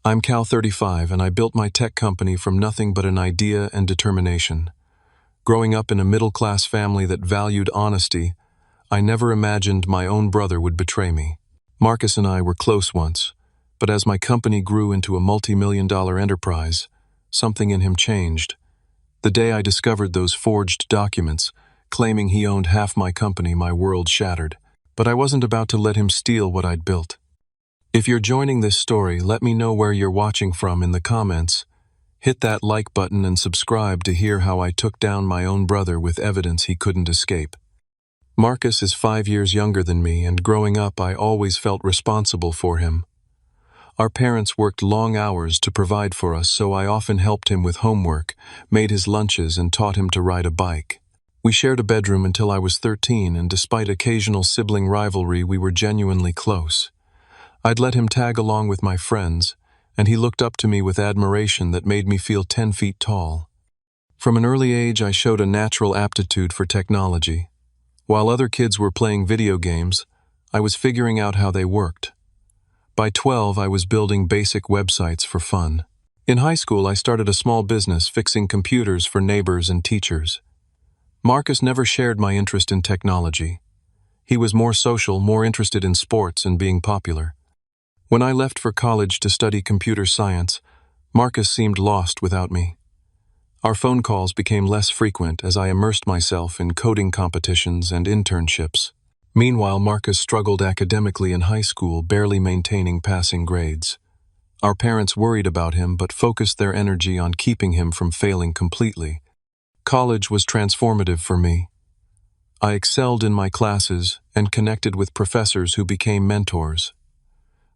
I'm Cal35 and I built my tech company from nothing but an idea and determination. Growing up in a middle-class family that valued honesty, I never imagined my own brother would betray me. Marcus and I were close once, but as my company grew into a multi-million-dollar enterprise, something in him changed. The day I discovered those forged documents, claiming he owned half my company, my world shattered. But I wasn't about to let him steal what I'd built. If you're joining this story, let me know where you're watching from in the comments. Hit that like button and subscribe to hear how I took down my own brother with evidence he couldn't escape. Marcus is 5 years younger than me, and growing up I always felt responsible for him. Our parents worked long hours to provide for us, so I often helped him with homework, made his lunches, and taught him to ride a bike. We shared a bedroom until I was 13, and despite occasional sibling rivalry, we were genuinely close. I'd let him tag along with my friends, and he looked up to me with admiration that made me feel 10 feet tall. From an early age, I showed a natural aptitude for technology. While other kids were playing video games, I was figuring out how they worked. By 12, I was building basic websites for fun. In high school, I started a small business fixing computers for neighbors and teachers. Marcus never shared my interest in technology. He was more social, more interested in sports and being popular. When I left for college to study computer science, Marcus seemed lost without me. Our phone calls became less frequent as I immersed myself in coding competitions and internships. Meanwhile, Marcus struggled academically in high school, barely maintaining passing grades. Our parents worried about him but focused their energy on keeping him from failing completely. College was transformative for me. I excelled in my classes and connected with professors who became mentors.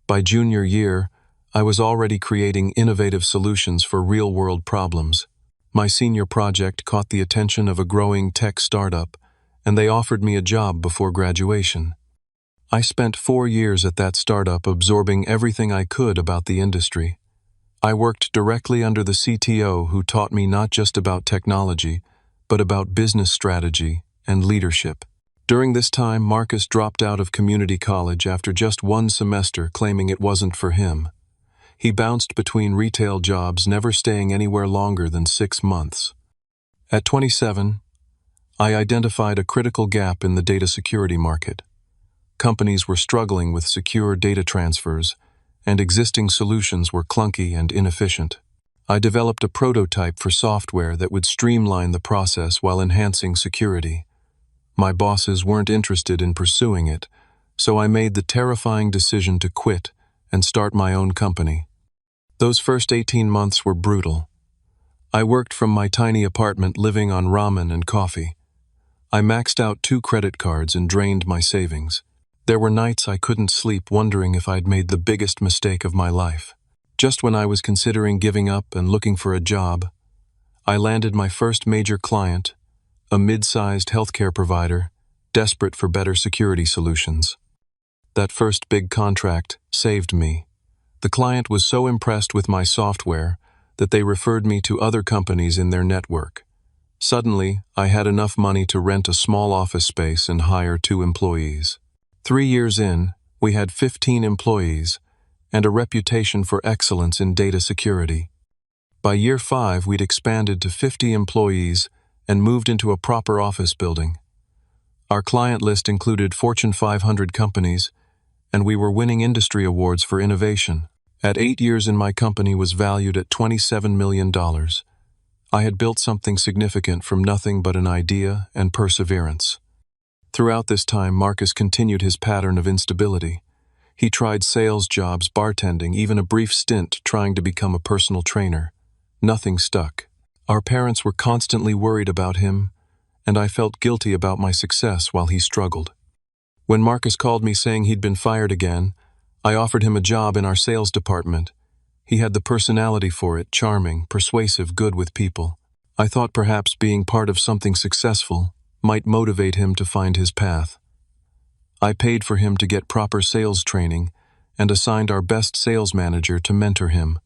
By junior year, I was already creating innovative solutions for real-world problems. My senior project caught the attention of a growing tech startup, and they offered me a job before graduation. I spent 4 years at that startup absorbing everything I could about the industry. I worked directly under the CTO, who taught me not just about technology, but about business strategy and leadership. During this time, Marcus dropped out of community college after just 1 semester, claiming it wasn't for him. He bounced between retail jobs, never staying anywhere longer than 6 months. At 27, I identified a critical gap in the data security market. Companies were struggling with secure data transfers, and existing solutions were clunky and inefficient. I developed a prototype for software that would streamline the process while enhancing security. My bosses weren't interested in pursuing it, so I made the terrifying decision to quit and start my own company. Those first 18 months were brutal. I worked from my tiny apartment, living on ramen and coffee. I maxed out 2 credit cards and drained my savings. There were nights I couldn't sleep, wondering if I'd made the biggest mistake of my life. Just when I was considering giving up and looking for a job, I landed my first major client, a mid-sized healthcare provider, desperate for better security solutions. That first big contract saved me. The client was so impressed with my software that they referred me to other companies in their network. Suddenly, I had enough money to rent a small office space and hire 2 employees. 3 years in, we had 15 employees and a reputation for excellence in data security. By year 5, we'd expanded to 50 employees and moved into a proper office building. Our client list included Fortune 500 companies, and we were winning industry awards for innovation. At 8 years in, my company was valued at $27 million. I had built something significant from nothing but an idea and perseverance. Throughout this time, Marcus continued his pattern of instability. He tried sales jobs, bartending, even a brief stint trying to become a personal trainer. Nothing stuck. Our parents were constantly worried about him, and I felt guilty about my success while he struggled. When Marcus called me saying he'd been fired again, I offered him a job in our sales department. He had the personality for it, charming, persuasive, good with people. I thought perhaps being part of something successful might motivate him to find his path. I paid for him to get proper sales training and assigned our best sales manager to mentor him.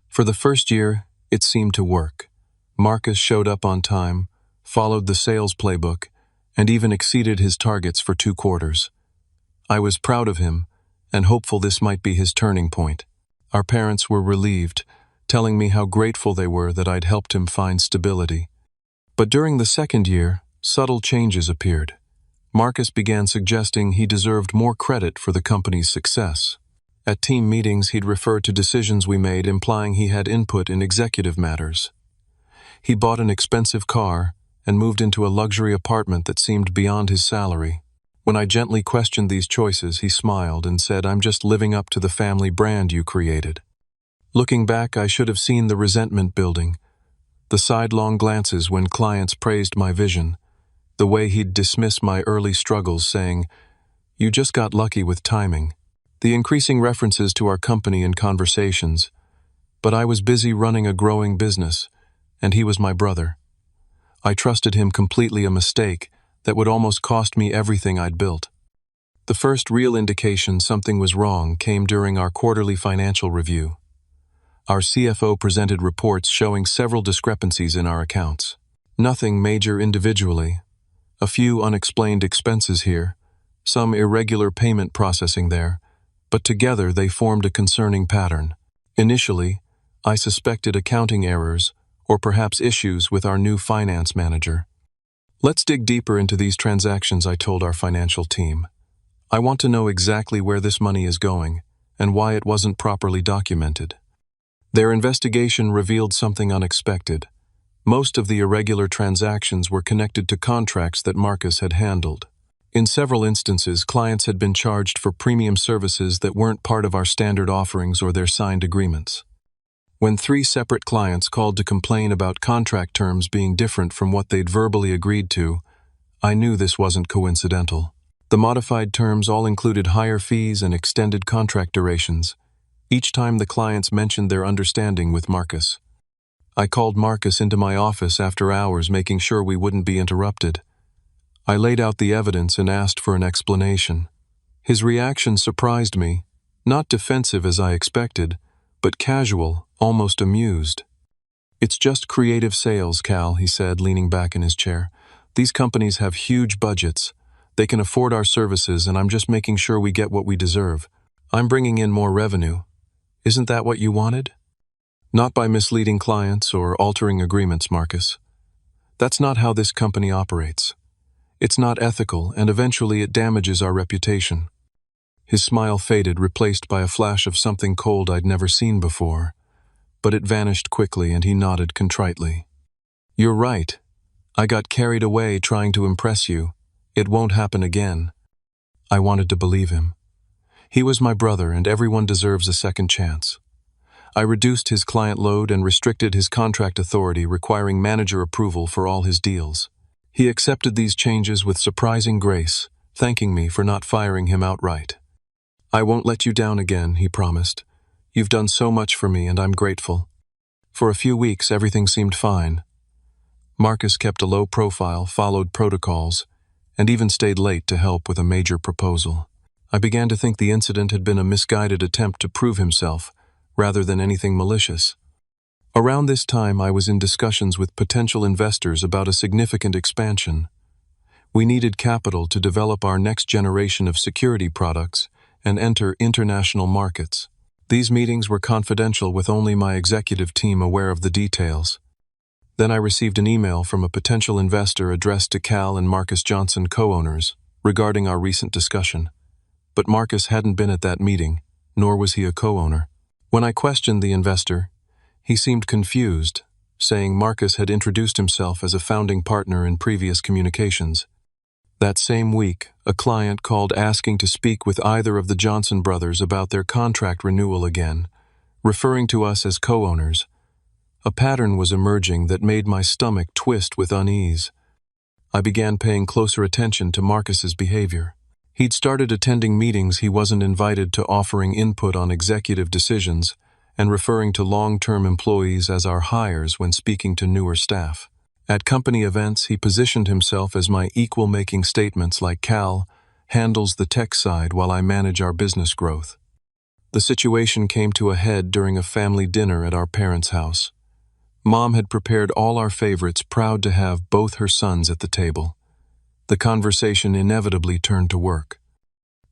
For the first year, it seemed to work. Marcus showed up on time, followed the sales playbook, and even exceeded his targets for 2 quarters. I was proud of him and hopeful this might be his turning point. Our parents were relieved, telling me how grateful they were that I'd helped him find stability. But during the second year, subtle changes appeared. Marcus began suggesting he deserved more credit for the company's success. At team meetings, he'd refer to decisions we made, implying he had input in executive matters. He bought an expensive car and moved into a luxury apartment that seemed beyond his salary. When I gently questioned these choices, he smiled and said, "I'm just living up to the family brand you created." Looking back, I should have seen the resentment building, the sidelong glances when clients praised my vision, the way he'd dismiss my early struggles, saying, "You just got lucky with timing," the increasing references to our company in conversations. But I was busy running a growing business, and he was my brother. I trusted him completely, a mistake that would almost cost me everything I'd built. The first real indication something was wrong came during our quarterly financial review. Our CFO presented reports showing several discrepancies in our accounts. Nothing major individually. A few unexplained expenses here, some irregular payment processing there, but together they formed a concerning pattern. Initially, I suspected accounting errors or perhaps issues with our new finance manager. "Let's dig deeper into these transactions," I told our financial team. "I want to know exactly where this money is going and why it wasn't properly documented." Their investigation revealed something unexpected. Most of the irregular transactions were connected to contracts that Marcus had handled. In several instances, clients had been charged for premium services that weren't part of our standard offerings or their signed agreements. When 3 separate clients called to complain about contract terms being different from what they'd verbally agreed to, I knew this wasn't coincidental. The modified terms all included higher fees and extended contract durations, each time the clients mentioned their understanding with Marcus. I called Marcus into my office after hours, making sure we wouldn't be interrupted. I laid out the evidence and asked for an explanation. His reaction surprised me, not defensive as I expected, but casual, almost amused. "It's just creative sales, Cal," he said, leaning back in his chair. "These companies have huge budgets. They can afford our services, and I'm just making sure we get what we deserve. I'm bringing in more revenue. Isn't that what you wanted?" "Not by misleading clients or altering agreements, Marcus. That's not how this company operates. It's not ethical, and eventually it damages our reputation." His smile faded, replaced by a flash of something cold I'd never seen before. But it vanished quickly, and he nodded contritely. "You're right. I got carried away trying to impress you. It won't happen again." I wanted to believe him. He was my brother, and everyone deserves a second chance. I reduced his client load and restricted his contract authority, requiring manager approval for all his deals. He accepted these changes with surprising grace, thanking me for not firing him outright. "I won't let you down again," he promised. "You've done so much for me, and I'm grateful." For a few weeks, everything seemed fine. Marcus kept a low profile, followed protocols, and even stayed late to help with a major proposal. I began to think the incident had been a misguided attempt to prove himself, rather than anything malicious. Around this time, I was in discussions with potential investors about a significant expansion. We needed capital to develop our next generation of security products and enter international markets. These meetings were confidential, with only my executive team aware of the details. Then I received an email from a potential investor addressed to Cal and Marcus Johnson, co-owners, regarding our recent discussion. But Marcus hadn't been at that meeting, nor was he a co-owner. When I questioned the investor, he seemed confused, saying Marcus had introduced himself as a founding partner in previous communications. That same week, a client called asking to speak with either of the Johnson brothers about their contract renewal again, referring to us as co-owners. A pattern was emerging that made my stomach twist with unease. I began paying closer attention to Marcus's behavior. He'd started attending meetings he wasn't invited to, offering input on executive decisions, and referring to long-term employees as our hires when speaking to newer staff. At company events, he positioned himself as my equal, making statements like, "Cal handles the tech side while I manage our business growth." The situation came to a head during a family dinner at our parents' house. Mom had prepared all our favorites, proud to have both her sons at the table. The conversation inevitably turned to work.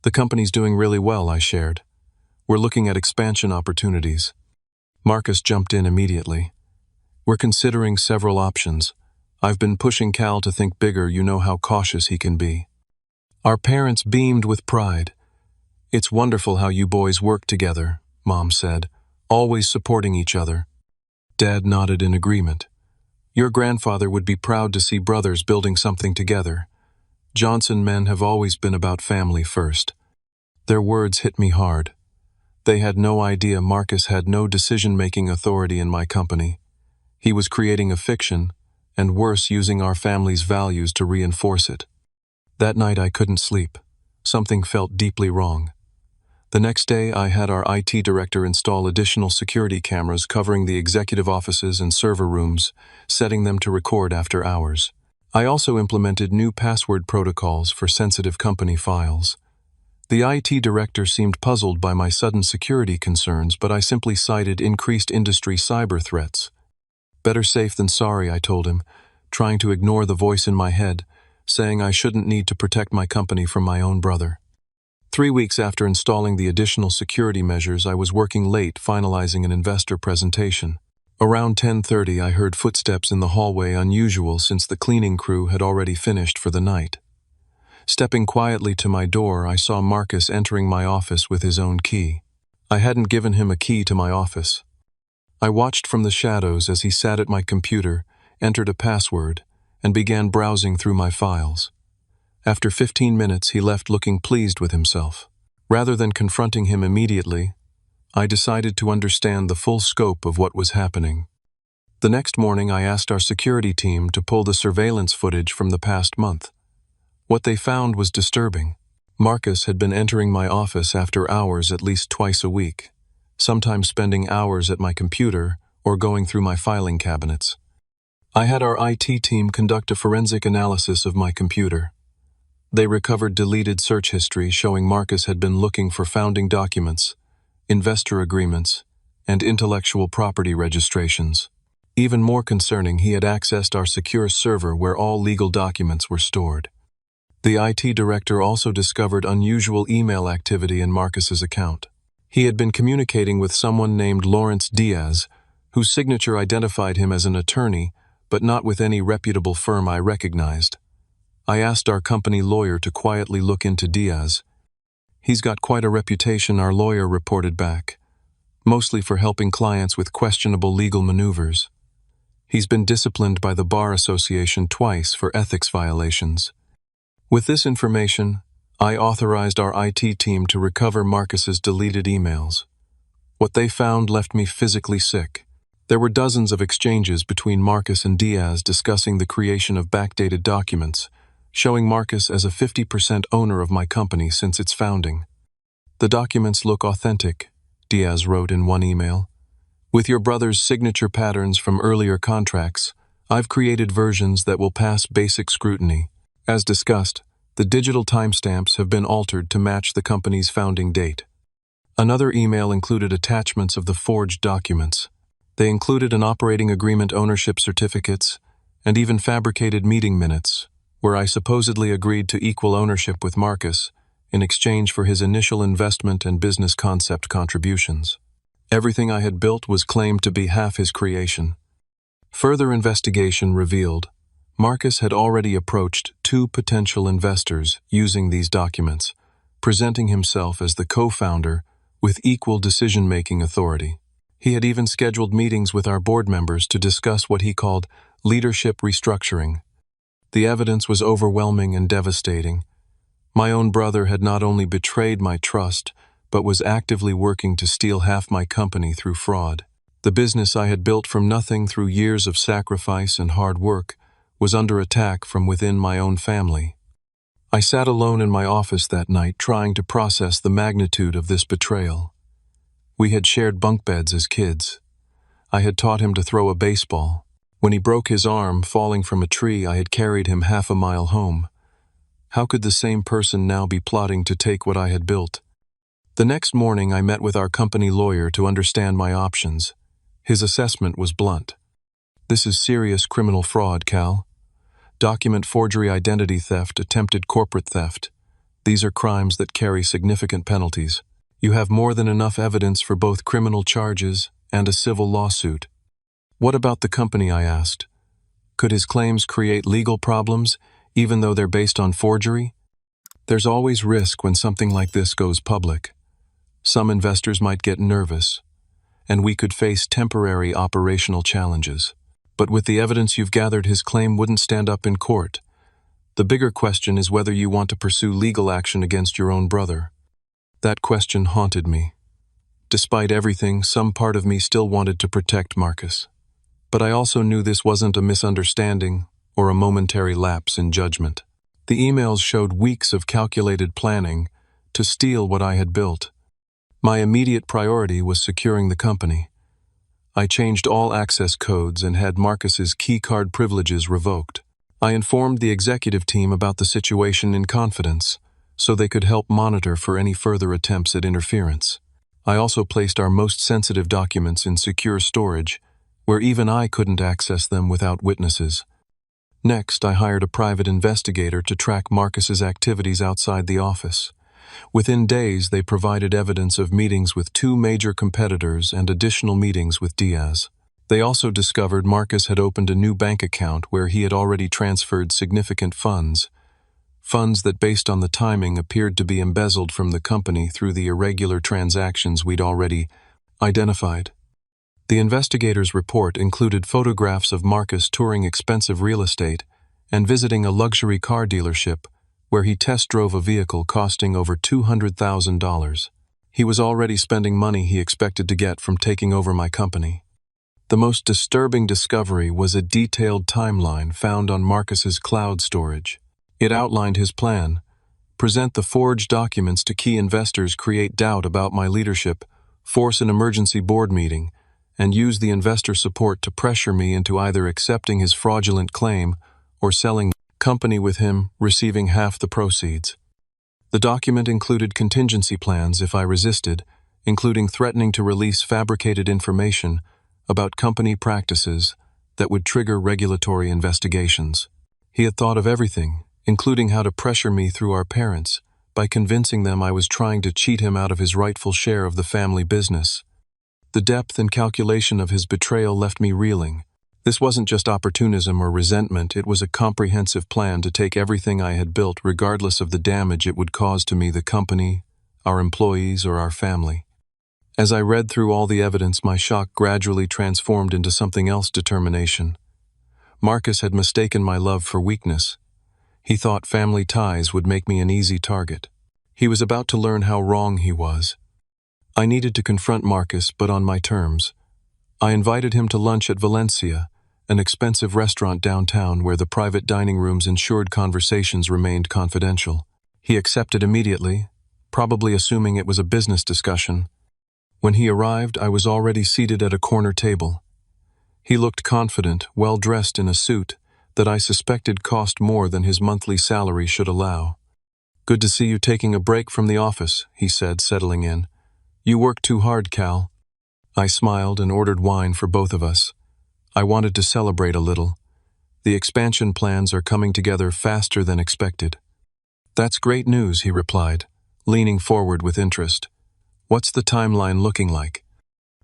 "The company's doing really well," I shared. We're looking at expansion opportunities. Marcus jumped in immediately. We're considering several options. I've been pushing Cal to think bigger, you know how cautious he can be. Our parents beamed with pride. It's wonderful how you boys work together, Mom said, always supporting each other. Dad nodded in agreement. Your grandfather would be proud to see brothers building something together. Johnson men have always been about family first. Their words hit me hard. They had no idea Marcus had no decision-making authority in my company. He was creating a fiction, and worse, using our family's values to reinforce it. That night I couldn't sleep. Something felt deeply wrong. The next day I had our IT director install additional security cameras covering the executive offices and server rooms, setting them to record after hours. I also implemented new password protocols for sensitive company files. The IT director seemed puzzled by my sudden security concerns, but I simply cited increased industry cyber threats. Better safe than sorry, I told him, trying to ignore the voice in my head, saying I shouldn't need to protect my company from my own brother. 3 weeks after installing the additional security measures, I was working late finalizing an investor presentation. Around 10:30, I heard footsteps in the hallway, unusual since the cleaning crew had already finished for the night. Stepping quietly to my door, I saw Marcus entering my office with his own key. I hadn't given him a key to my office. I watched from the shadows as he sat at my computer, entered a password, and began browsing through my files. After 15 minutes, he left looking pleased with himself. Rather than confronting him immediately, I decided to understand the full scope of what was happening. The next morning, I asked our security team to pull the surveillance footage from the past month. What they found was disturbing. Marcus had been entering my office after hours at least twice a week, sometimes spending hours at my computer or going through my filing cabinets. I had our IT team conduct a forensic analysis of my computer. They recovered deleted search history showing Marcus had been looking for founding documents, investor agreements, and intellectual property registrations. Even more concerning, he had accessed our secure server where all legal documents were stored. The IT director also discovered unusual email activity in Marcus's account. He had been communicating with someone named Lawrence Diaz, whose signature identified him as an attorney, but not with any reputable firm I recognized. I asked our company lawyer to quietly look into Diaz. He's got quite a reputation, our lawyer reported back, mostly for helping clients with questionable legal maneuvers. He's been disciplined by the Bar Association twice for ethics violations. With this information, I authorized our IT team to recover Marcus's deleted emails. What they found left me physically sick. There were dozens of exchanges between Marcus and Diaz discussing the creation of backdated documents, showing Marcus as a 50% owner of my company since its founding. The documents look authentic, Diaz wrote in one email. With your brother's signature patterns from earlier contracts, I've created versions that will pass basic scrutiny. As discussed, the digital timestamps have been altered to match the company's founding date. Another email included attachments of the forged documents. They included an operating agreement, ownership certificates, and even fabricated meeting minutes, where I supposedly agreed to equal ownership with Marcus in exchange for his initial investment and business concept contributions. Everything I had built was claimed to be half his creation. Further investigation revealed Marcus had already approached 2 potential investors using these documents, presenting himself as the co-founder with equal decision-making authority. He had even scheduled meetings with our board members to discuss what he called leadership restructuring. The evidence was overwhelming and devastating. My own brother had not only betrayed my trust, but was actively working to steal half my company through fraud. The business I had built from nothing through years of sacrifice and hard work was under attack from within my own family. I sat alone in my office that night trying to process the magnitude of this betrayal. We had shared bunk beds as kids. I had taught him to throw a baseball. When he broke his arm falling from a tree, I had carried him half a mile home. How could the same person now be plotting to take what I had built? The next morning, I met with our company lawyer to understand my options. His assessment was blunt. This is serious criminal fraud, Cal. Document forgery, identity theft, attempted corporate theft. These are crimes that carry significant penalties. You have more than enough evidence for both criminal charges and a civil lawsuit. What about the company, I asked. Could his claims create legal problems, even though they're based on forgery? There's always risk when something like this goes public. Some investors might get nervous, and we could face temporary operational challenges. But with the evidence you've gathered, his claim wouldn't stand up in court. The bigger question is whether you want to pursue legal action against your own brother. That question haunted me. Despite everything, some part of me still wanted to protect Marcus. But I also knew this wasn't a misunderstanding or a momentary lapse in judgment. The emails showed weeks of calculated planning to steal what I had built. My immediate priority was securing the company. I changed all access codes and had Marcus's keycard privileges revoked. I informed the executive team about the situation in confidence, so they could help monitor for any further attempts at interference. I also placed our most sensitive documents in secure storage, where even I couldn't access them without witnesses. Next, I hired a private investigator to track Marcus's activities outside the office. Within days, they provided evidence of meetings with 2 major competitors and additional meetings with Diaz. They also discovered Marcus had opened a new bank account where he had already transferred significant funds that, based on the timing, appeared to be embezzled from the company through the irregular transactions we'd already identified. The investigators' report included photographs of Marcus touring expensive real estate and visiting a luxury car dealership where he test drove a vehicle costing over $200,000. He was already spending money he expected to get from taking over my company. The most disturbing discovery was a detailed timeline found on Marcus's cloud storage. It outlined his plan: present the forged documents to key investors, create doubt about my leadership, force an emergency board meeting, and use the investor support to pressure me into either accepting his fraudulent claim or selling the company with him, receiving half the proceeds. The document included contingency plans if I resisted, including threatening to release fabricated information about company practices that would trigger regulatory investigations. He had thought of everything, including how to pressure me through our parents by convincing them I was trying to cheat him out of his rightful share of the family business. The depth and calculation of his betrayal left me reeling. This wasn't just opportunism or resentment, it was a comprehensive plan to take everything I had built, regardless of the damage it would cause to me, the company, our employees, or our family. As I read through all the evidence, my shock gradually transformed into something else: determination. Marcus had mistaken my love for weakness. He thought family ties would make me an easy target. He was about to learn how wrong he was. I needed to confront Marcus, but on my terms. I invited him to lunch at Valencia, an expensive restaurant downtown where the private dining rooms ensured conversations remained confidential. He accepted immediately, probably assuming it was a business discussion. When he arrived, I was already seated at a corner table. He looked confident, well-dressed in a suit that I suspected cost more than his monthly salary should allow. "Good to see you taking a break from the office," he said, settling in. "You work too hard, Cal." I smiled and ordered wine for both of us. I wanted to celebrate a little. The expansion plans are coming together faster than expected. "That's great news," he replied, leaning forward with interest. "What's the timeline looking like?"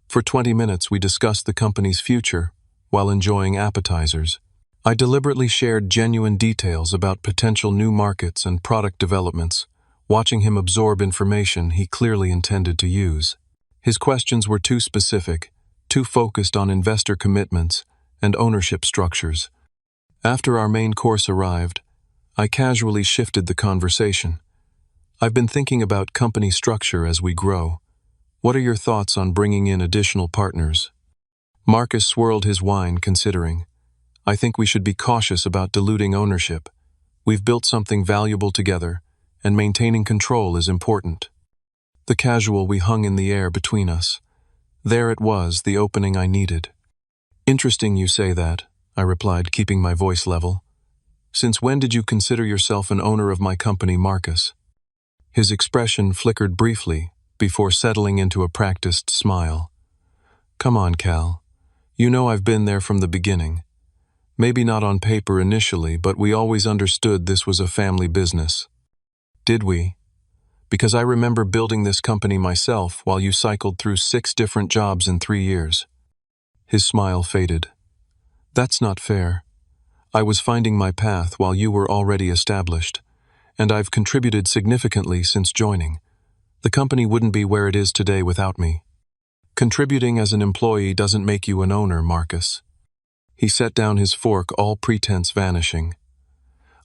For 20 minutes we discussed the company's future while enjoying appetizers. I deliberately shared genuine details about potential new markets and product developments, watching him absorb information he clearly intended to use. His questions were too specific, too focused on investor commitments and ownership structures. After our main course arrived, I casually shifted the conversation. "I've been thinking about company structure as we grow. What are your thoughts on bringing in additional partners?" Marcus swirled his wine, considering. "I think we should be cautious about diluting ownership. We've built something valuable together, and maintaining control is important." The casual we hung in the air between us. There it was, the opening I needed. "Interesting you say that," I replied, keeping my voice level. "Since when did you consider yourself an owner of my company, Marcus?" His expression flickered briefly before settling into a practiced smile. "Come on, Cal. You know I've been there from the beginning. Maybe not on paper initially, but we always understood this was a family business." "Did we?" Because I remember building this company myself while you cycled through 6 different jobs in 3 years. His smile faded. That's not fair. I was finding my path while you were already established, and I've contributed significantly since joining. The company wouldn't be where it is today without me. Contributing as an employee doesn't make you an owner, Marcus. He set down his fork, all pretense vanishing.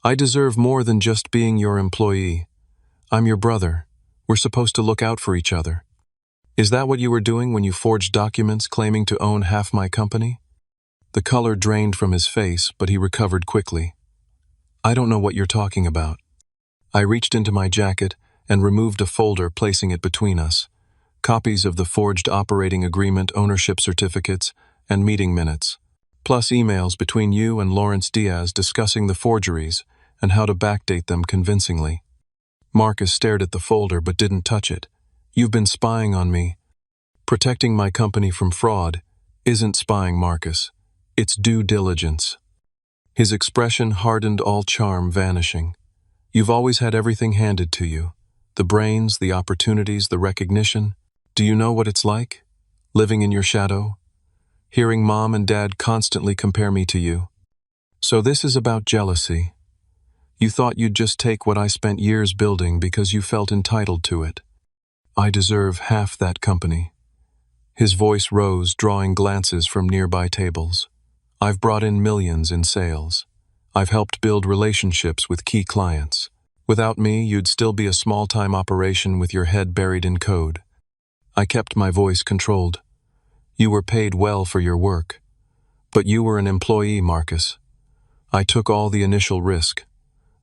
I deserve more than just being your employee. I'm your brother. We're supposed to look out for each other. Is that what you were doing when you forged documents claiming to own half my company? The color drained from his face, but he recovered quickly. I don't know what you're talking about. I reached into my jacket and removed a folder, placing it between us. Copies of the forged operating agreement, ownership certificates, and meeting minutes, plus emails between you and Lawrence Diaz discussing the forgeries and how to backdate them convincingly. Marcus stared at the folder but didn't touch it. You've been spying on me. Protecting my company from fraud isn't spying, Marcus. It's due diligence. His expression hardened, all charm vanishing. You've always had everything handed to you. The brains, the opportunities, the recognition. Do you know what it's like? Living in your shadow? Hearing Mom and Dad constantly compare me to you. So this is about jealousy. You thought you'd just take what I spent years building because you felt entitled to it. I deserve half that company. His voice rose, drawing glances from nearby tables. I've brought in millions in sales. I've helped build relationships with key clients. Without me, you'd still be a small-time operation with your head buried in code. I kept my voice controlled. You were paid well for your work. But you were an employee, Marcus. I took all the initial risk.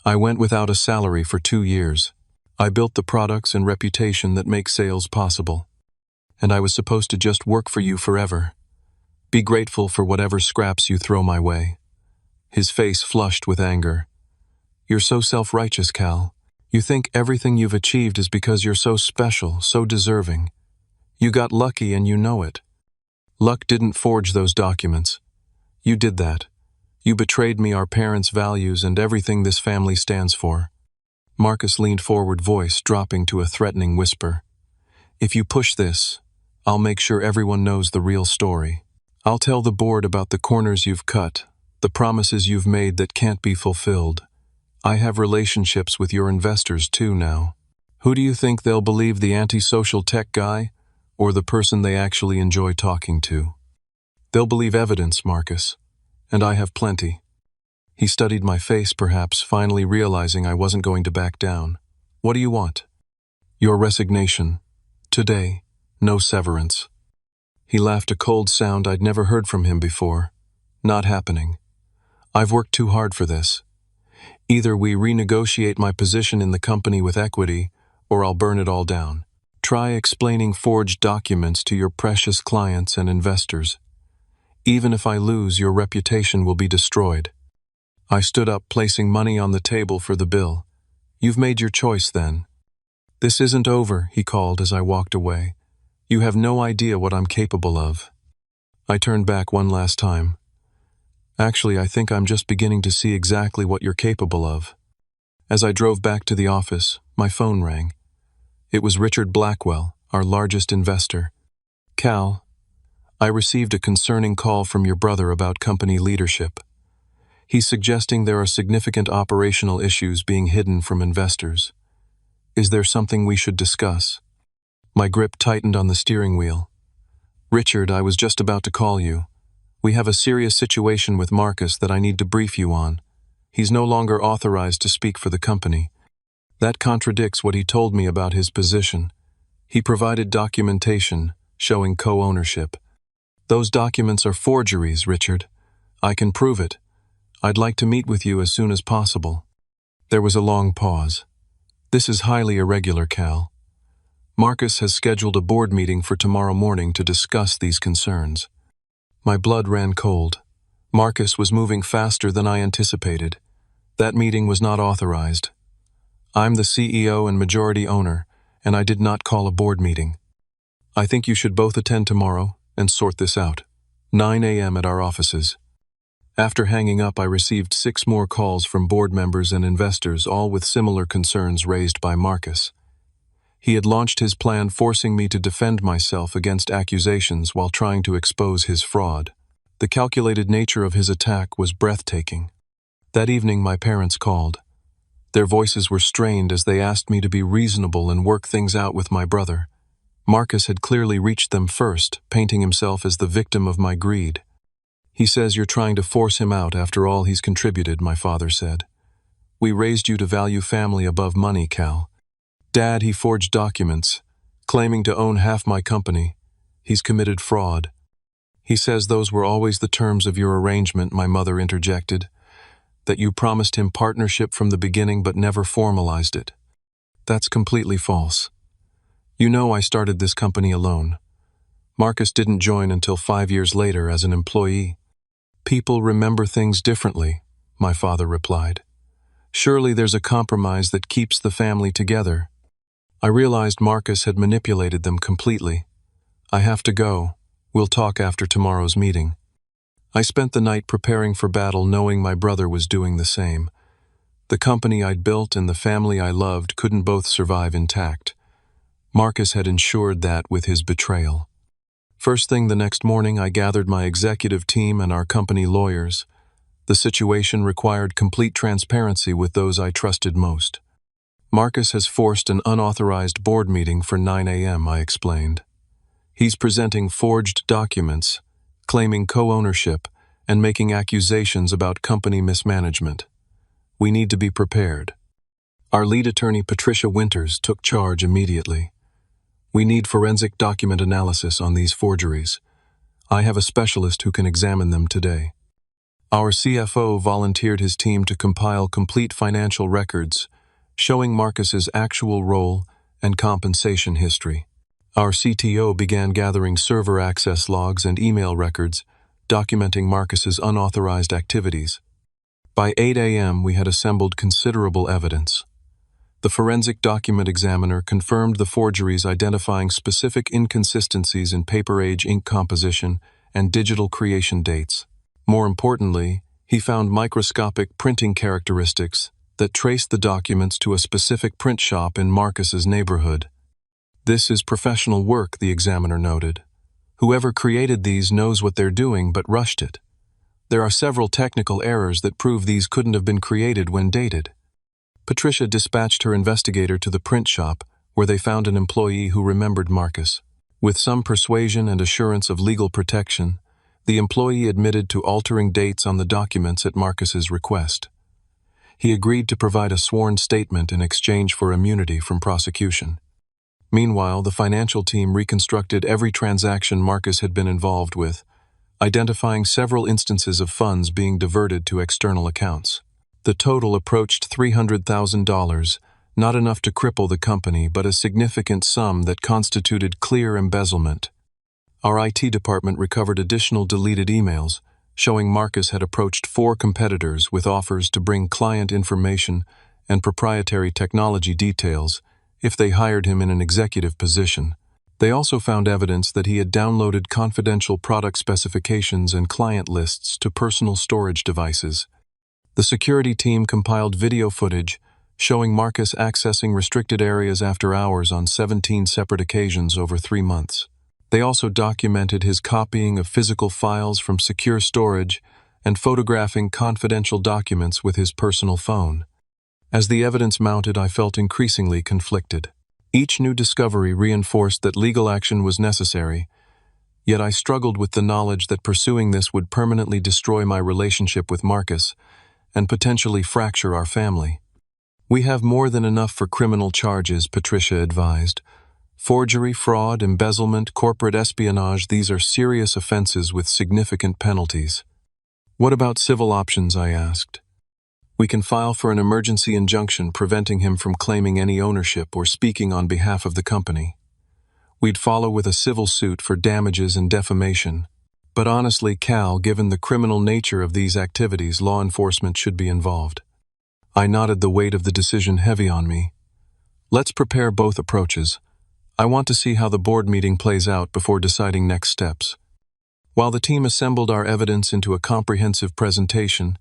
I went without a salary for 2 years. I built the products and reputation that make sales possible. And I was supposed to just work for you forever. Be grateful for whatever scraps you throw my way. His face flushed with anger. You're so self-righteous, Cal. You think everything you've achieved is because you're so special, so deserving. You got lucky and you know it. Luck didn't forge those documents. You did that. You betrayed me, our parents' values, and everything this family stands for. Marcus leaned forward, voice dropping to a threatening whisper. If you push this, I'll make sure everyone knows the real story. I'll tell the board about the corners you've cut, the promises you've made that can't be fulfilled. I have relationships with your investors too now. Who do you think they'll believe, the antisocial tech guy, or the person they actually enjoy talking to? They'll believe evidence, Marcus, and I have plenty. He studied my face, perhaps finally realizing I wasn't going to back down. What do you want? Your resignation. Today, no severance. He laughed, a cold sound I'd never heard from him before. Not happening. I've worked too hard for this. Either we renegotiate my position in the company with equity, or I'll burn it all down. Try explaining forged documents to your precious clients and investors. Even if I lose, your reputation will be destroyed. I stood up, placing money on the table for the bill. You've made your choice then. This isn't over, he called as I walked away. You have no idea what I'm capable of. I turned back one last time. Actually, I think I'm just beginning to see exactly what you're capable of. As I drove back to the office, my phone rang. It was Richard Blackwell, our largest investor. Cal, I received a concerning call from your brother about company leadership. He's suggesting there are significant operational issues being hidden from investors. Is there something we should discuss? My grip tightened on the steering wheel. Richard, I was just about to call you. We have a serious situation with Marcus that I need to brief you on. He's no longer authorized to speak for the company. That contradicts what he told me about his position. He provided documentation showing co-ownership. Those documents are forgeries, Richard. I can prove it. I'd like to meet with you as soon as possible. There was a long pause. This is highly irregular, Cal. Marcus has scheduled a board meeting for tomorrow morning to discuss these concerns. My blood ran cold. Marcus was moving faster than I anticipated. That meeting was not authorized. I'm the CEO and majority owner, and I did not call a board meeting. I think you should both attend tomorrow and sort this out. 9 a.m. at our offices. After hanging up, I received 6 more calls from board members and investors, all with similar concerns raised by Marcus. He had launched his plan, forcing me to defend myself against accusations while trying to expose his fraud. The calculated nature of his attack was breathtaking. That evening, my parents called. Their voices were strained as they asked me to be reasonable and work things out with my brother. Marcus had clearly reached them first, painting himself as the victim of my greed. "He says you're trying to force him out after all he's contributed," my father said. "We raised you to value family above money, Cal." "Dad, he forged documents, claiming to own half my company. He's committed fraud." "He says those were always the terms of your arrangement," my mother interjected. "That you promised him partnership from the beginning but never formalized it." "That's completely false. You know I started this company alone. Marcus didn't join until 5 years later as an employee." "People remember things differently," my father replied. "Surely there's a compromise that keeps the family together." I realized Marcus had manipulated them completely. "I have to go. We'll talk after tomorrow's meeting." I spent the night preparing for battle, knowing my brother was doing the same. The company I'd built and the family I loved couldn't both survive intact. Marcus had ensured that with his betrayal. First thing the next morning, I gathered my executive team and our company lawyers. The situation required complete transparency with those I trusted most. "Marcus has forced an unauthorized board meeting for 9 a.m., I explained. "He's presenting forged documents, claiming co-ownership, and making accusations about company mismanagement. We need to be prepared." Our lead attorney, Patricia Winters, took charge immediately. "We need forensic document analysis on these forgeries. I have a specialist who can examine them today." Our CFO volunteered his team to compile complete financial records, showing Marcus's actual role and compensation history. Our CTO began gathering server access logs and email records, documenting Marcus's unauthorized activities. By 8 a.m., we had assembled considerable evidence. The forensic document examiner confirmed the forgeries, identifying specific inconsistencies in paper age, ink composition, and digital creation dates. More importantly, he found microscopic printing characteristics that traced the documents to a specific print shop in Marcus's neighborhood. "This is professional work," the examiner noted. "Whoever created these knows what they're doing but rushed it. There are several technical errors that prove these couldn't have been created when dated." Patricia dispatched her investigator to the print shop, where they found an employee who remembered Marcus. With some persuasion and assurance of legal protection, the employee admitted to altering dates on the documents at Marcus's request. He agreed to provide a sworn statement in exchange for immunity from prosecution. Meanwhile, the financial team reconstructed every transaction Marcus had been involved with, identifying several instances of funds being diverted to external accounts. The total approached $300,000, not enough to cripple the company, but a significant sum that constituted clear embezzlement. Our IT department recovered additional deleted emails, showing Marcus had approached 4 competitors with offers to bring client information and proprietary technology details if they hired him in an executive position. They also found evidence that he had downloaded confidential product specifications and client lists to personal storage devices. The security team compiled video footage showing Marcus accessing restricted areas after hours on 17 separate occasions over 3 months. They also documented his copying of physical files from secure storage and photographing confidential documents with his personal phone. As the evidence mounted, I felt increasingly conflicted. Each new discovery reinforced that legal action was necessary, yet I struggled with the knowledge that pursuing this would permanently destroy my relationship with Marcus and potentially fracture our family. "We have more than enough for criminal charges," Patricia advised. "Forgery, fraud, embezzlement, corporate espionage, these are serious offenses with significant penalties." "What about civil options?" I asked. "We can file for an emergency injunction preventing him from claiming any ownership or speaking on behalf of the company. We'd follow with a civil suit for damages and defamation. But honestly, Cal, given the criminal nature of these activities, law enforcement should be involved." I nodded, the weight of the decision heavy on me. "Let's prepare both approaches. I want to see how the board meeting plays out before deciding next steps." While the team assembled our evidence into a comprehensive presentation,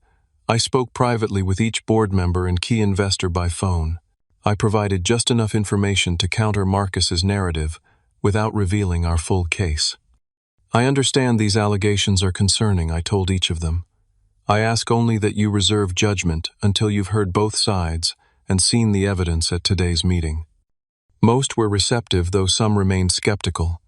I spoke privately with each board member and key investor by phone. I provided just enough information to counter Marcus's narrative without revealing our full case. I understand these allegations are concerning, I told each of them. I ask only that you reserve judgment until you've heard both sides and seen the evidence at today's meeting. Most were receptive, though some remained skeptical.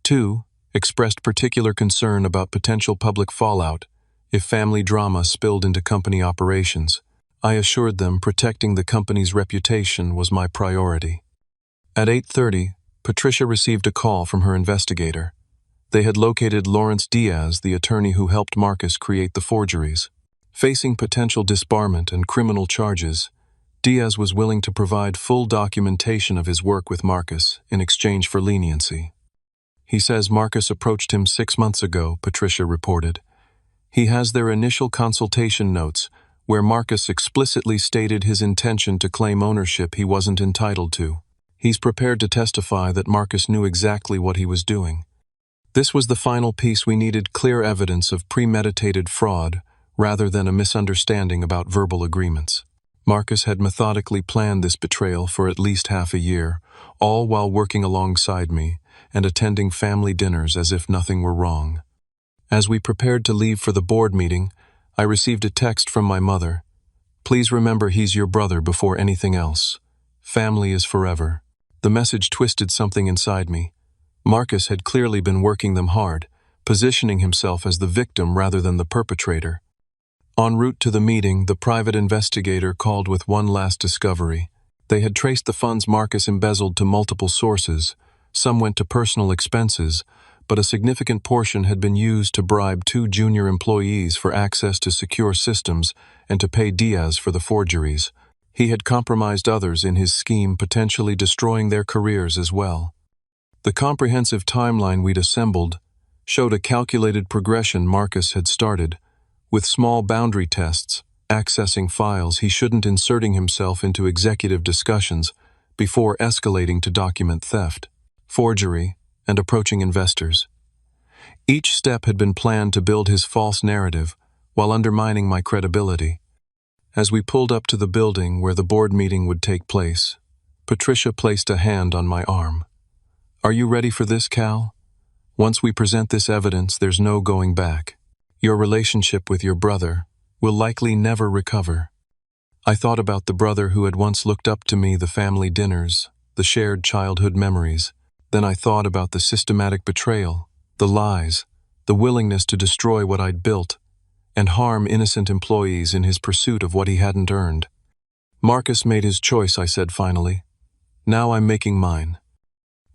2 expressed particular concern about potential public fallout if family drama spilled into company operations. I assured them protecting the company's reputation was my priority. At 8:30, Patricia received a call from her investigator. They had located Lawrence Diaz, the attorney who helped Marcus create the forgeries. Facing potential disbarment and criminal charges, Diaz was willing to provide full documentation of his work with Marcus in exchange for leniency. He says Marcus approached him 6 months ago, Patricia reported. He has their initial consultation notes, where Marcus explicitly stated his intention to claim ownership he wasn't entitled to. He's prepared to testify that Marcus knew exactly what he was doing. This was the final piece we needed: clear evidence of premeditated fraud rather than a misunderstanding about verbal agreements. Marcus had methodically planned this betrayal for at least half a year, all while working alongside me and attending family dinners as if nothing were wrong. As we prepared to leave for the board meeting, I received a text from my mother. Please remember he's your brother before anything else. Family is forever. The message twisted something inside me. Marcus had clearly been working them hard, positioning himself as the victim rather than the perpetrator. En route to the meeting, the private investigator called with one last discovery. They had traced the funds Marcus embezzled to multiple sources. Some went to personal expenses, but a significant portion had been used to bribe 2 junior employees for access to secure systems and to pay Diaz for the forgeries. He had compromised others in his scheme, potentially destroying their careers as well. The comprehensive timeline we'd assembled showed a calculated progression Marcus had started, with small boundary tests, accessing files he shouldn't, inserting himself into executive discussions before escalating to document theft, forgery, and approaching investors. Each step had been planned to build his false narrative while undermining my credibility. As we pulled up to the building where the board meeting would take place, Patricia placed a hand on my arm. Are you ready for this, Cal? Once we present this evidence, there's no going back. Your relationship with your brother will likely never recover. I thought about the brother who had once looked up to me, the family dinners, the shared childhood memories. Then I thought about the systematic betrayal, the lies, the willingness to destroy what I'd built, and harm innocent employees in his pursuit of what he hadn't earned. Marcus made his choice, I said finally. Now I'm making mine.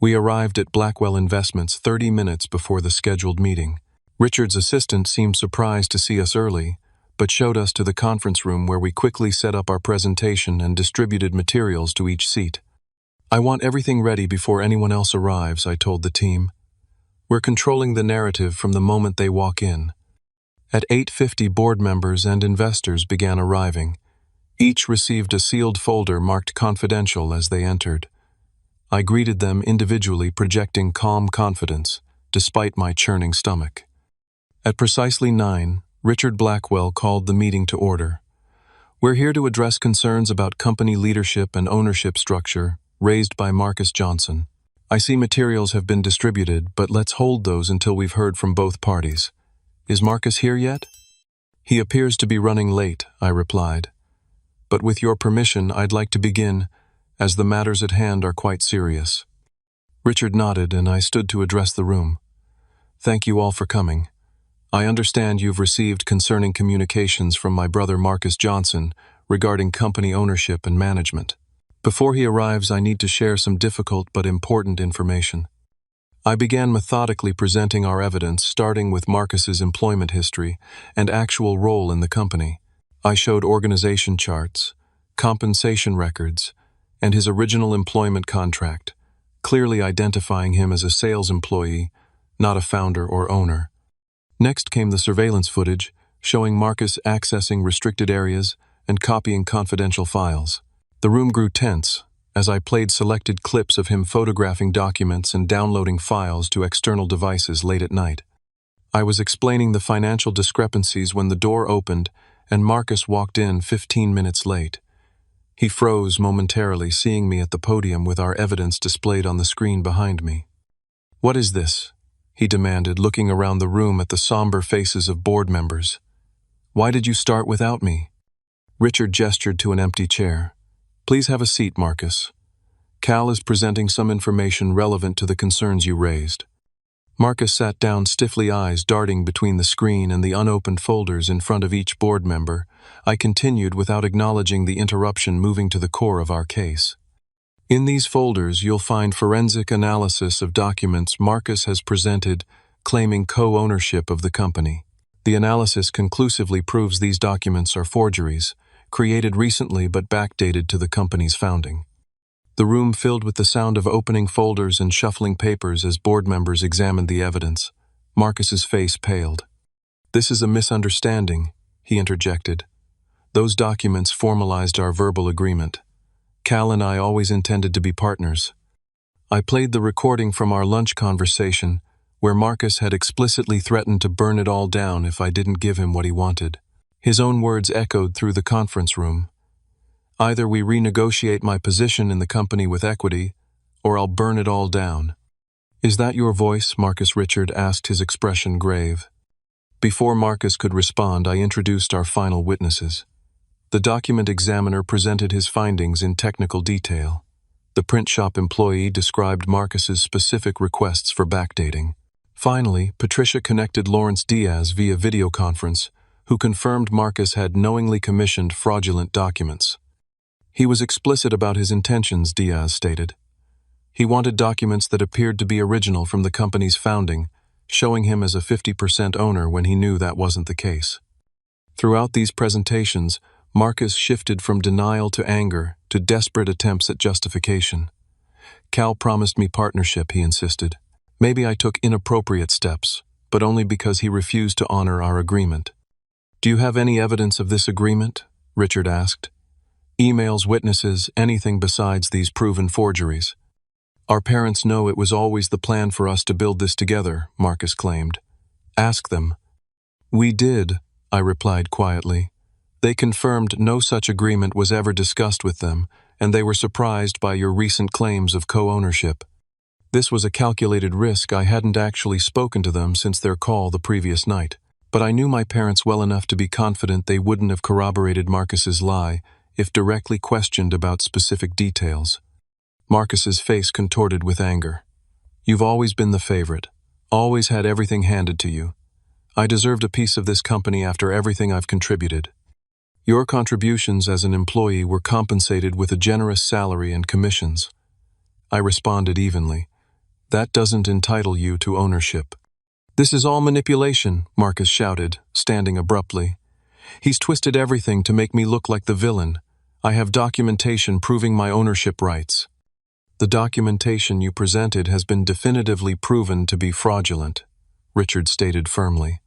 We arrived at Blackwell Investments 30 minutes before the scheduled meeting. Richard's assistant seemed surprised to see us early, but showed us to the conference room where we quickly set up our presentation and distributed materials to each seat. I want everything ready before anyone else arrives, I told the team. We're controlling the narrative from the moment they walk in. At 8:50, board members and investors began arriving. Each received a sealed folder marked confidential as they entered. I greeted them individually, projecting calm confidence, despite my churning stomach. At precisely 9, Richard Blackwell called the meeting to order. We're here to address concerns about company leadership and ownership structure raised by Marcus Johnson. I see materials have been distributed, but let's hold those until we've heard from both parties. Is Marcus here yet? He appears to be running late, I replied. But with your permission, I'd like to begin, as the matters at hand are quite serious. Richard nodded, and I stood to address the room. Thank you all for coming. I understand you've received concerning communications from my brother Marcus Johnson regarding company ownership and management. Before he arrives, I need to share some difficult but important information. I began methodically presenting our evidence, starting with Marcus's employment history and actual role in the company. I showed organization charts, compensation records, and his original employment contract, clearly identifying him as a sales employee, not a founder or owner. Next came the surveillance footage, showing Marcus accessing restricted areas and copying confidential files. The room grew tense as I played selected clips of him photographing documents and downloading files to external devices late at night. I was explaining the financial discrepancies when the door opened and Marcus walked in 15 minutes late. He froze momentarily, seeing me at the podium with our evidence displayed on the screen behind me. "What is this?" he demanded, looking around the room at the somber faces of board members. "Why did you start without me?" Richard gestured to an empty chair. "Please have a seat, Marcus. Cal is presenting some information relevant to the concerns you raised." Marcus sat down stiffly, eyes darting between the screen and the unopened folders in front of each board member. I continued without acknowledging the interruption, moving to the core of our case. "In these folders, you'll find forensic analysis of documents Marcus has presented claiming co-ownership of the company. The analysis conclusively proves these documents are forgeries, created recently but backdated to the company's founding." The room filled with the sound of opening folders and shuffling papers as board members examined the evidence. Marcus's face paled. "This is a misunderstanding," he interjected. "Those documents formalized our verbal agreement. Cal and I always intended to be partners." I played the recording from our lunch conversation, where Marcus had explicitly threatened to burn it all down if I didn't give him what he wanted. His own words echoed through the conference room. "Either we renegotiate my position in the company with equity, or I'll burn it all down." "Is that your voice?" Marcus Richard asked, his expression grave. Before Marcus could respond, I introduced our final witnesses. The document examiner presented his findings in technical detail. The print shop employee described Marcus's specific requests for backdating. Finally, Patricia connected Lawrence Diaz via video conference, who confirmed Marcus had knowingly commissioned fraudulent documents. "He was explicit about his intentions," Diaz stated. "He wanted documents that appeared to be original from the company's founding, showing him as a 50% owner when he knew that wasn't the case." Throughout these presentations, Marcus shifted from denial to anger to desperate attempts at justification. "Cal promised me partnership," he insisted. "Maybe I took inappropriate steps, but only because he refused to honor our agreement." "Do you have any evidence of this agreement?" Richard asked. "Emails, witnesses, anything besides these proven forgeries." "Our parents know it was always the plan for us to build this together," Marcus claimed. "Ask them." "We did," I replied quietly. "They confirmed no such agreement was ever discussed with them, and they were surprised by your recent claims of co-ownership. This was a calculated risk. I hadn't actually spoken to them since their call the previous night, but I knew my parents well enough to be confident they wouldn't have corroborated Marcus's lie if directly questioned about specific details." Marcus's face contorted with anger. "You've always been the favorite, always had everything handed to you. I deserved a piece of this company after everything I've contributed. Your contributions as an employee were compensated with a generous salary and commissions." I responded evenly. "That doesn't entitle you to ownership." "This is all manipulation," Marcus shouted, standing abruptly. "He's twisted everything to make me look like the villain. I have documentation proving my ownership rights." "The documentation you presented has been definitively proven to be fraudulent," Richard stated firmly.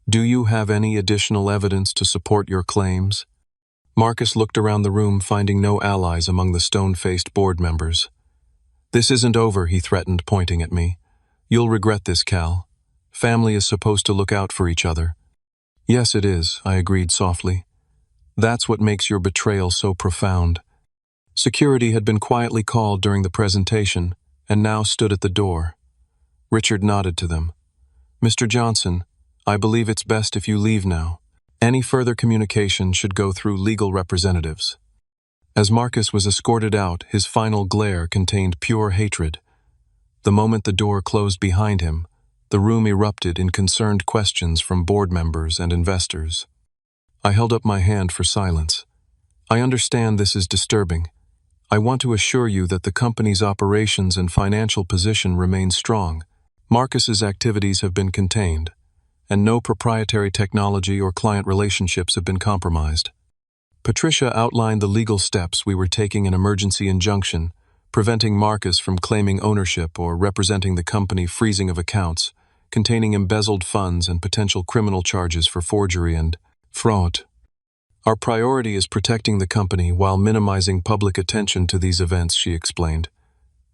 "Do you have any additional evidence to support your claims?" Marcus looked around the room, finding no allies among the stone-faced board members. "This isn't over," he threatened, pointing at me. "You'll regret this, Cal. Family is supposed to look out for each other." "Yes, it is," I agreed softly. "That's what makes your betrayal so profound." Security had been quietly called during the presentation and now stood at the door. Richard nodded to them. "Mr. Johnson, I believe it's best if you leave now. Any further communication should go through legal representatives." As Marcus was escorted out, his final glare contained pure hatred. The moment the door closed behind him, the room erupted in concerned questions from board members and investors. I held up my hand for silence. "I understand this is disturbing. I want to assure you that the company's operations and financial position remain strong. Marcus's activities have been contained, and no proprietary technology or client relationships have been compromised." Patricia outlined the legal steps we were taking: an emergency injunction, preventing Marcus from claiming ownership or representing the company, freezing of accounts, containing embezzled funds, and potential criminal charges for forgery and fraud. "Our priority is protecting the company while minimizing public attention to these events," she explained.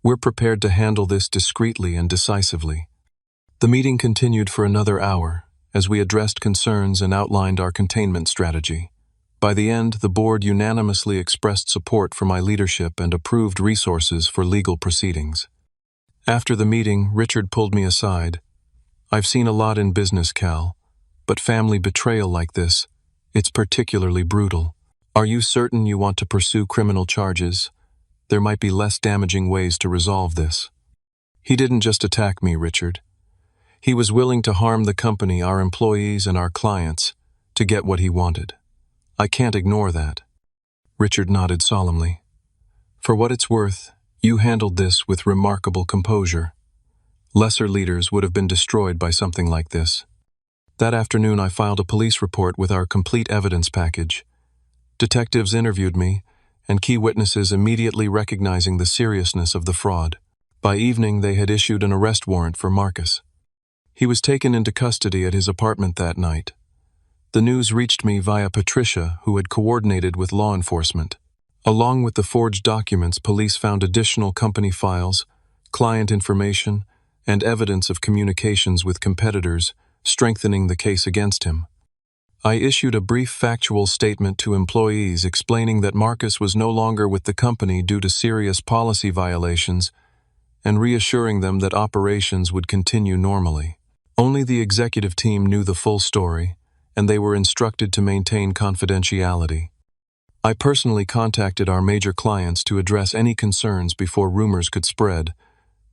"We're prepared to handle this discreetly and decisively." The meeting continued for another hour as we addressed concerns and outlined our containment strategy. By the end, the board unanimously expressed support for my leadership and approved resources for legal proceedings. After the meeting, Richard pulled me aside. "I've seen a lot in business, Cal, but family betrayal like this, it's particularly brutal. Are you certain you want to pursue criminal charges? There might be less damaging ways to resolve this." He didn't just attack me, Richard. He was willing to harm the company, our employees, and our clients to get what he wanted. I can't ignore that. Richard nodded solemnly. "For what it's worth, you handled this with remarkable composure. Lesser leaders would have been destroyed by something like this." That afternoon, I filed a police report with our complete evidence package. Detectives interviewed me, and key witnesses immediately recognizing the seriousness of the fraud. By evening, they had issued an arrest warrant for Marcus. He was taken into custody at his apartment that night. The news reached me via Patricia, who had coordinated with law enforcement. Along with the forged documents, police found additional company files, client information, and evidence of communications with competitors, strengthening the case against him. I issued a brief factual statement to employees explaining that Marcus was no longer with the company due to serious policy violations and reassuring them that operations would continue normally. Only the executive team knew the full story, and they were instructed to maintain confidentiality. I personally contacted our major clients to address any concerns before rumors could spread.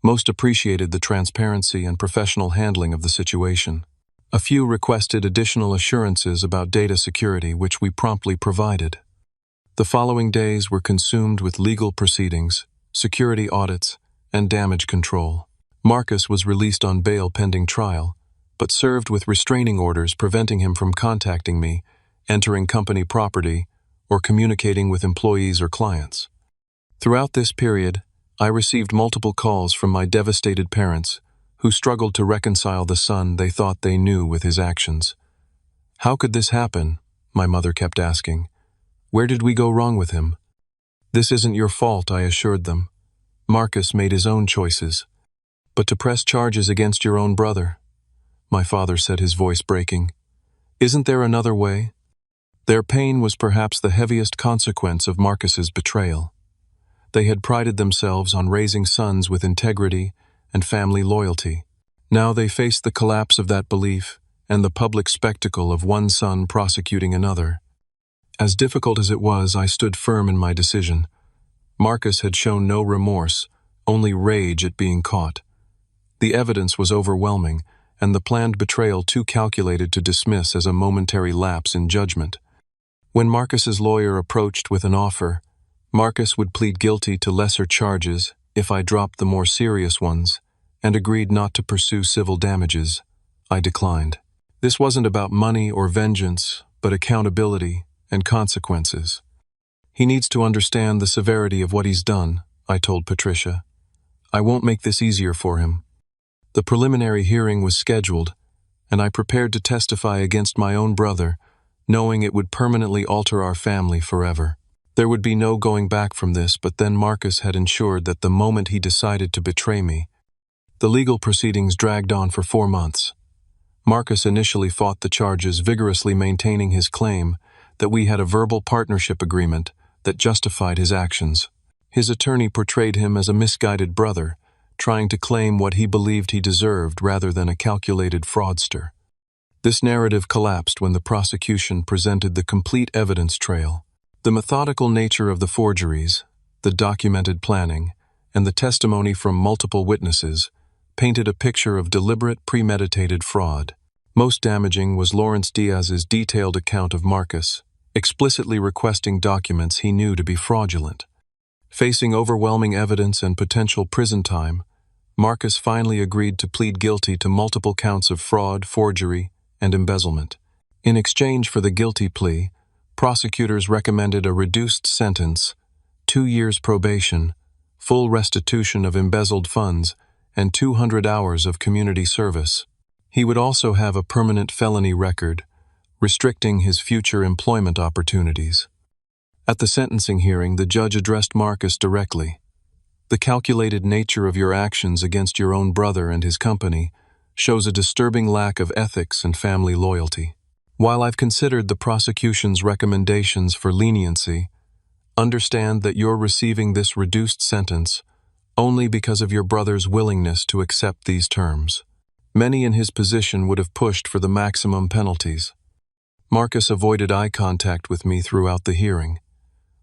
Most appreciated the transparency and professional handling of the situation. A few requested additional assurances about data security, which we promptly provided. The following days were consumed with legal proceedings, security audits, and damage control. Marcus was released on bail pending trial, but served with restraining orders preventing him from contacting me, entering company property, or communicating with employees or clients. Throughout this period, I received multiple calls from my devastated parents, who struggled to reconcile the son they thought they knew with his actions. "How could this happen?" my mother kept asking. "Where did we go wrong with him?" "This isn't your fault," I assured them. "Marcus made his own choices." "But to press charges against your own brother," my father said, his voice breaking. "Isn't there another way?" Their pain was perhaps the heaviest consequence of Marcus's betrayal. They had prided themselves on raising sons with integrity and family loyalty. Now they faced the collapse of that belief and the public spectacle of one son prosecuting another. As difficult as it was, I stood firm in my decision. Marcus had shown no remorse, only rage at being caught. The evidence was overwhelming, and the planned betrayal too calculated to dismiss as a momentary lapse in judgment. When Marcus's lawyer approached with an offer, Marcus would plead guilty to lesser charges if I dropped the more serious ones, and agreed not to pursue civil damages. I declined. This wasn't about money or vengeance, but accountability and consequences. "He needs to understand the severity of what he's done," I told Patricia. "I won't make this easier for him." The preliminary hearing was scheduled, and I prepared to testify against my own brother, knowing it would permanently alter our family forever. There would be no going back from this, but then Marcus had ensured that the moment he decided to betray me. The legal proceedings dragged on for 4 months. Marcus initially fought the charges, vigorously maintaining his claim that we had a verbal partnership agreement that justified his actions. His attorney portrayed him as a misguided brother, trying to claim what he believed he deserved rather than a calculated fraudster. This narrative collapsed when the prosecution presented the complete evidence trail. The methodical nature of the forgeries, the documented planning, and the testimony from multiple witnesses painted a picture of deliberate, premeditated fraud. Most damaging was Lawrence Diaz's detailed account of Marcus, explicitly requesting documents he knew to be fraudulent. Facing overwhelming evidence and potential prison time, Marcus finally agreed to plead guilty to multiple counts of fraud, forgery, and embezzlement. In exchange for the guilty plea, prosecutors recommended a reduced sentence, 2 years probation, full restitution of embezzled funds, and 200 hours of community service. He would also have a permanent felony record, restricting his future employment opportunities. At the sentencing hearing, the judge addressed Marcus directly. "The calculated nature of your actions against your own brother and his company shows a disturbing lack of ethics and family loyalty. While I've considered the prosecution's recommendations for leniency, understand that you're receiving this reduced sentence only because of your brother's willingness to accept these terms. Many in his position would have pushed for the maximum penalties. Marcus avoided eye contact with me throughout the hearing.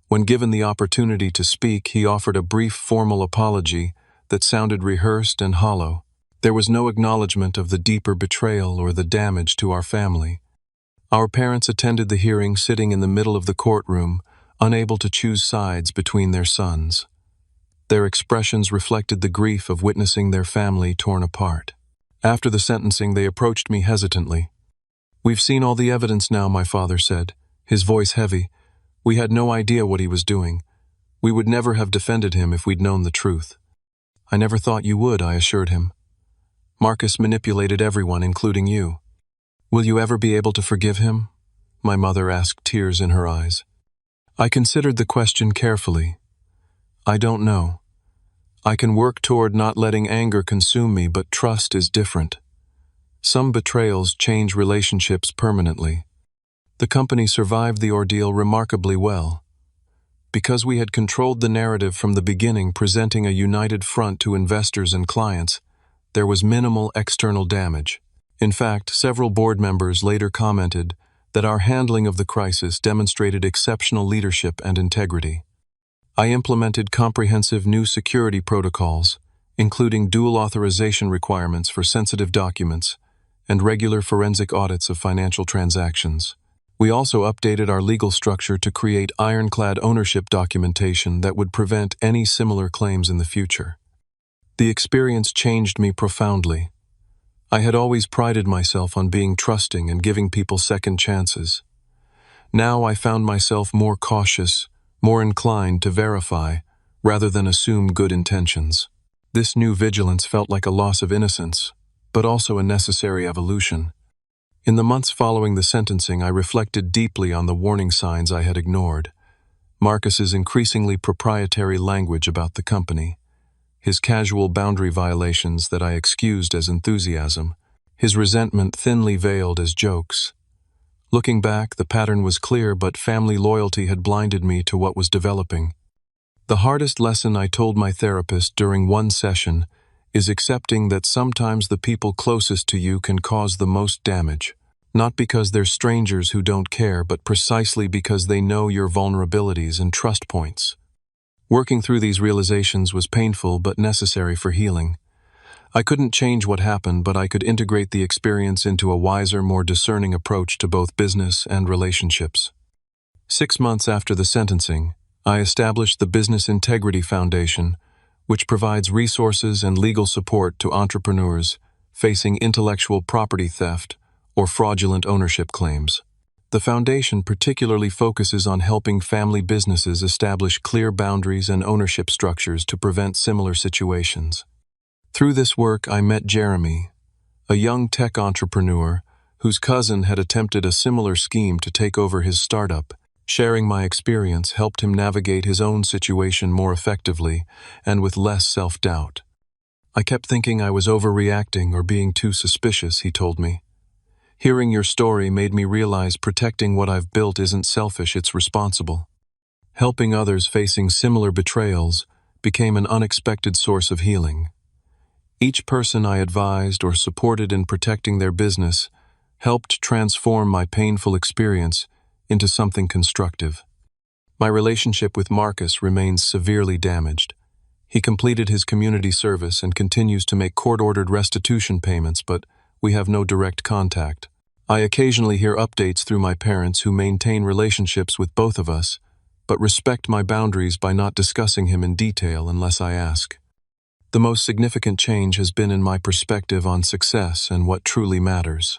When given the opportunity to speak, he offered a brief formal apology that sounded rehearsed and hollow. There was no acknowledgement of the deeper betrayal or the damage to our family. Our parents attended the hearing sitting in the middle of the courtroom, unable to choose sides between their sons. Their expressions reflected the grief of witnessing their family torn apart. After the sentencing, they approached me hesitantly. "We've seen all the evidence now," my father said, his voice heavy. "We had no idea what he was doing. We would never have defended him if we'd known the truth." "I never thought you would," I assured him. "Marcus manipulated everyone, including you. Will you ever be able to forgive him?" My mother asked, tears in her eyes. I considered the question carefully. I don't know. I can work toward not letting anger consume me, but trust is different. Some betrayals change relationships permanently. The company survived the ordeal remarkably well. Because we had controlled the narrative from the beginning, presenting a united front to investors and clients, there was minimal external damage. In fact, several board members later commented that our handling of the crisis demonstrated exceptional leadership and integrity. I implemented comprehensive new security protocols, including dual authorization requirements for sensitive documents and regular forensic audits of financial transactions. We also updated our legal structure to create ironclad ownership documentation that would prevent any similar claims in the future. The experience changed me profoundly. I had always prided myself on being trusting and giving people second chances. Now I found myself more cautious, more inclined to verify, rather than assume good intentions. This new vigilance felt like a loss of innocence, but also a necessary evolution. In the months following the sentencing, I reflected deeply on the warning signs I had ignored. Marcus's increasingly proprietary language about the company, his casual boundary violations that I excused as enthusiasm, his resentment thinly veiled as jokes. Looking back, the pattern was clear, but family loyalty had blinded me to what was developing. The hardest lesson I told my therapist during one session is accepting that sometimes the people closest to you can cause the most damage, not because they're strangers who don't care, but precisely because they know your vulnerabilities and trust points. Working through these realizations was painful but necessary for healing. I couldn't change what happened, but I could integrate the experience into a wiser, more discerning approach to both business and relationships. 6 months after the sentencing, I established the Business Integrity Foundation, which provides resources and legal support to entrepreneurs facing intellectual property theft or fraudulent ownership claims. The foundation particularly focuses on helping family businesses establish clear boundaries and ownership structures to prevent similar situations. Through this work, I met Jeremy, a young tech entrepreneur whose cousin had attempted a similar scheme to take over his startup. Sharing my experience helped him navigate his own situation more effectively and with less self-doubt. "I kept thinking I was overreacting or being too suspicious," he told me. "Hearing your story made me realize protecting what I've built isn't selfish, it's responsible." Helping others facing similar betrayals became an unexpected source of healing. Each person I advised or supported in protecting their business helped transform my painful experience into something constructive. My relationship with Marcus remains severely damaged. He completed his community service and continues to make court-ordered restitution payments, but we have no direct contact. I occasionally hear updates through my parents, who maintain relationships with both of us, but respect my boundaries by not discussing him in detail unless I ask. The most significant change has been in my perspective on success and what truly matters.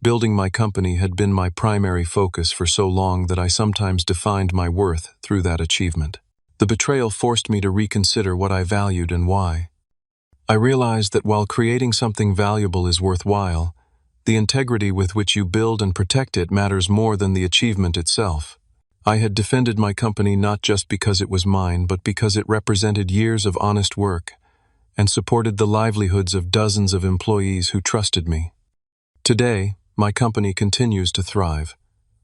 Building my company had been my primary focus for so long that I sometimes defined my worth through that achievement. The betrayal forced me to reconsider what I valued and why. I realized that while creating something valuable is worthwhile, the integrity with which you build and protect it matters more than the achievement itself. I had defended my company not just because it was mine, but because it represented years of honest work and supported the livelihoods of dozens of employees who trusted me. Today, my company continues to thrive.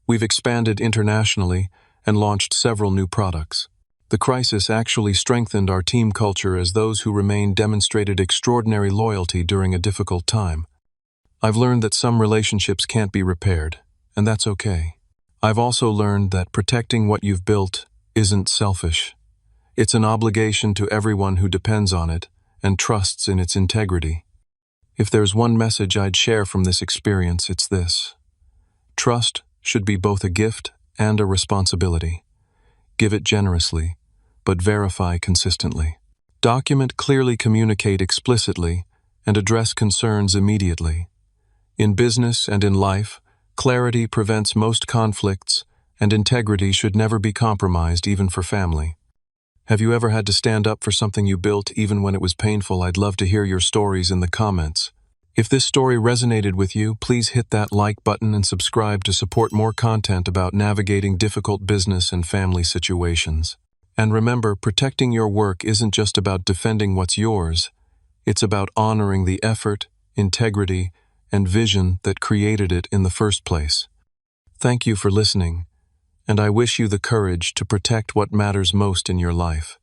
We've expanded internationally and launched several new products. The crisis actually strengthened our team culture as those who remained demonstrated extraordinary loyalty during a difficult time. I've learned that some relationships can't be repaired, and that's okay. I've also learned that protecting what you've built isn't selfish. It's an obligation to everyone who depends on it and trusts in its integrity. If there's one message I'd share from this experience, it's this. Trust should be both a gift and a responsibility. Give it generously, but verify consistently. Document clearly, communicate explicitly, and address concerns immediately. In business and in life, clarity prevents most conflicts, and integrity should never be compromised, even for family. Have you ever had to stand up for something you built even when it was painful? I'd love to hear your stories in the comments. If this story resonated with you, please hit that like button and subscribe to support more content about navigating difficult business and family situations. And remember, protecting your work isn't just about defending what's yours. It's about honoring the effort, integrity, and vision that created it in the first place. Thank you for listening, and I wish you the courage to protect what matters most in your life.